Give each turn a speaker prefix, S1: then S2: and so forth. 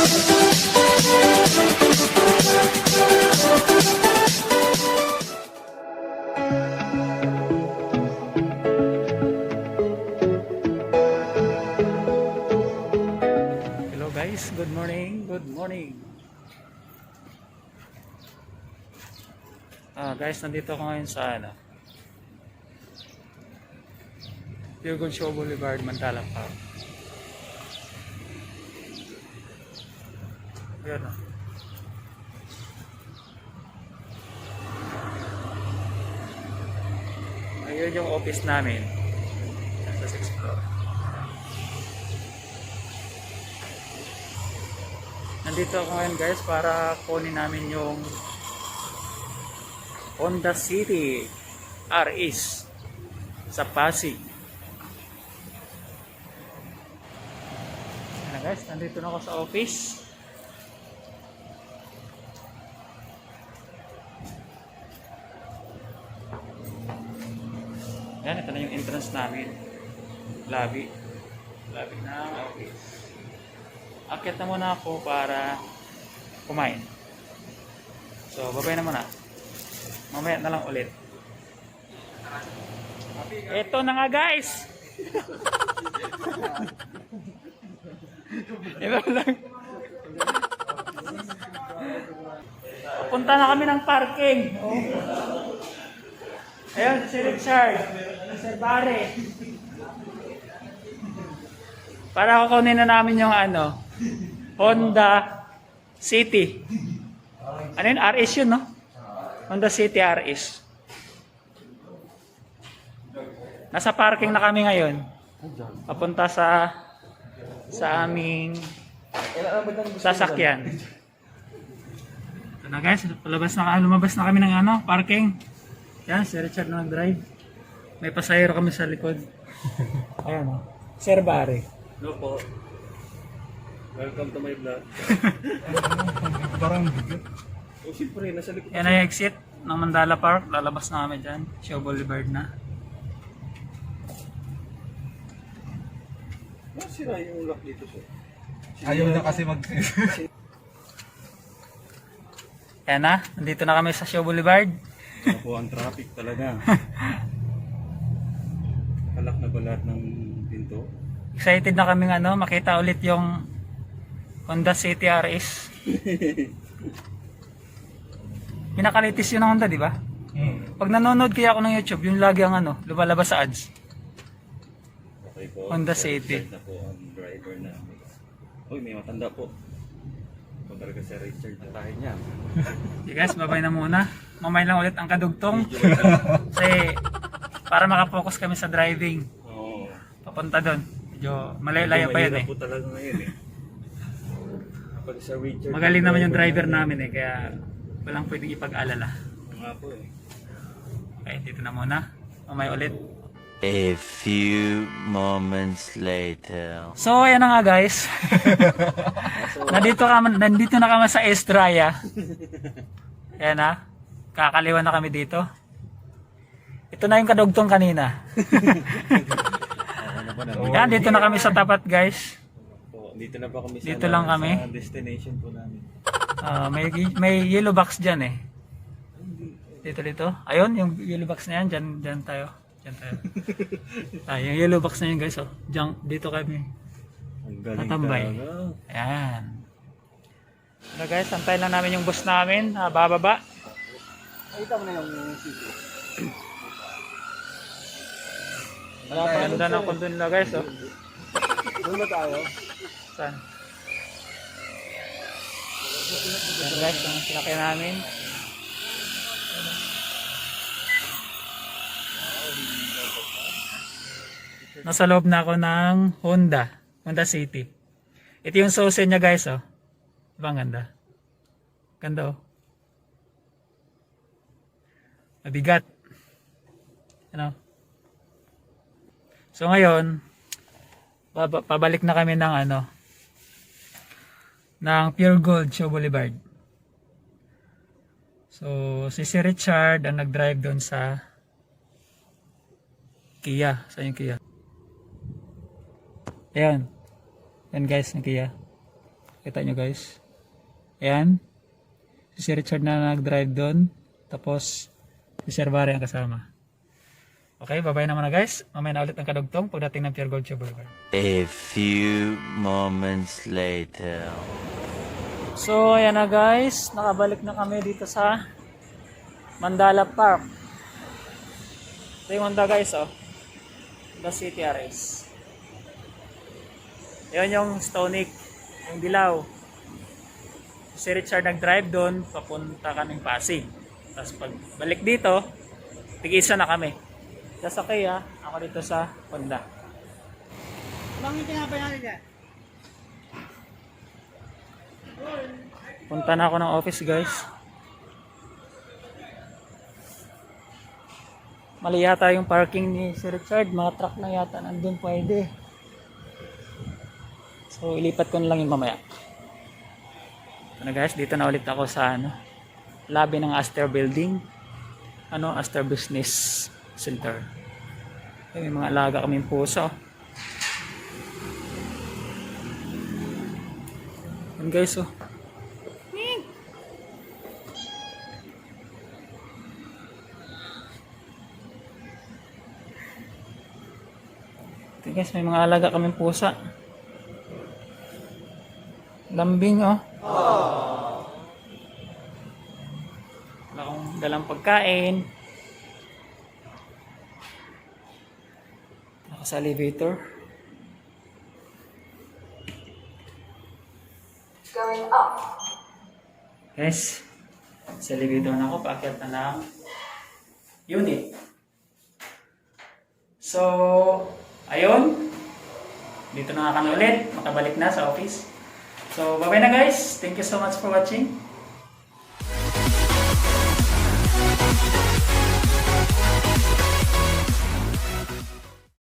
S1: Hello guys, good morning, good morning. Guys, nandito ako ngayon sa Pure Gold Show Boulevard, Mandalak Park. Ayan o. Ayun yung office namin sa 6th floor. Nandito ako ngayon guys para kunin namin yung Honda City RS sa Pasig. Ayan guys, nandito na ako sa office. Ayan, ito na yung entrance namin. Lobby ng office. Akit na muna ako para kumain. So, babay na muna. Mamaya na lang ulit. Ito na nga guys! Ito lang. Punta na kami ng parking. Oh. Ayun, si Richard. Sir Barre. Para kukunin na namin yung Honda City. Ano yun? RS yun, no? Honda City RS. Nasa parking na kami ngayon. Papunta sa aming sasakyan. Ito na guys, lumabas na kami ng parking. Yan, si Richard na nag-drive. May pasahero kami sa likod. Ayan o. Sir Barre.
S2: No po. Welcome to my vlog.
S3: Parang bigot.
S2: Oh, siyempre, nasa likod.
S1: Yan ay exit ng Mandala Park. Lalabas na kami dyan. Show Boulevard na.
S2: Sira yung lock dito, sir.
S3: Ayaw na kasi mag...
S1: Yan na. Nandito na kami sa Show Boulevard.
S2: Ano po ang traffic talaga. Kalak na ba lahat ng pinto?
S1: Excited na kami makita ulit yung Honda City RS. Pinakalitis yun ng Honda, di ba? Pag nanonood kaya ako ng YouTube, yung lagi ang lumalabas sa ads.
S2: Okay po.
S1: Honda City.
S2: Satisfied na po ang driver na. Uy, may matanda po. Pagkarga si Richard na tayo niya.
S1: Okay guys, babay na muna. Mamay lang ulit ang kadugtong. Kasi para makapokus kami sa driving.
S2: Oo.
S1: Papunta doon. Medyo malayo pa yun
S2: Mahirap po talaga ngayon Kapag si Richard.
S1: Magaling naman yung driver namin kaya walang pwedeng ipag-alala.
S2: Nga po
S1: Okay, dito na muna. Mamay ulit.
S4: A few moments later.
S1: So, ayan na nga guys. nandito na kami sa Estrella. Ayan na. Kakaliwan na kami dito. Ito na yung kadugtong kanina. Yan, dito na kami sa tapat guys.
S2: po. Dito na po kami sa,
S1: Dito lang kami.
S2: sa destination po namin.
S1: May yellow box dyan eh. Dito. Ayun, yung yellow box na yan. Dyan tayo. Yung yellow box na yun guys. Dito kami.
S2: Ang galing
S1: Tatambay.
S2: talaga.
S1: Ayan. Guys, antayin lang namin yung bus namin. Bababa.
S2: Nakita mo na yung city.
S1: Ganda ng kondo nila guys.
S2: Doon ba tayo?
S1: Saan? Ayan guys, ang sinakyan namin. Nasa loob na ako ng Honda City. Ito yung susi niya guys. Diba ang ganda? Ganda Mabigat. So ngayon, pabalik na kami ng ng Pure Gold Show Boulevard. So si Richard ang nag-drive doon sa Kia. Sa yung Kia. Ayan. Yan guys, ng Kia. Kita nyo guys. Ayan. Si Sir Richard na nag-drive doon. Tapos si Sir Barry ang kasama. Okay, bye-bye naman na guys. Mamaya na ulit ang kadugtong pagdating ng Pure Gold Tube Burger.
S4: A few moments later.
S1: So, ayan na guys. Nakabalik na kami dito sa Mandala Park. Ito yung Honda guys, oh. The City RS. Ayan yung Stonic, yung dilaw. Si Richard nag-drive doon, papunta kaming Pasig. Tapos pag balik dito, tig-isa na kami. Sasakay ako dito sa Honda.
S5: Bangin tinapay natin dyan.
S1: Punta na ako ng office guys. Mali yata yung parking ni Sir Richard. Mga truck na yata nandun pwede. So ilipat ko na lang yung mamaya. Ano guys, dito na ulit ako sa lobby ng Aster Building. Aster Business Center. May mga alaga kaming puso. Yan guys, oh. Ito guys, may mga alaga kaming pusa. Lambing, oh. Wala akong dalang pagkain. Ako sa elevator.
S6: Going up.
S1: Guys, sa elevator na ako, paakyat na ng unit. So, ayun. Dito na kami ulit. Makabalik na sa office. So, bye-bye na guys. Thank you so much for watching.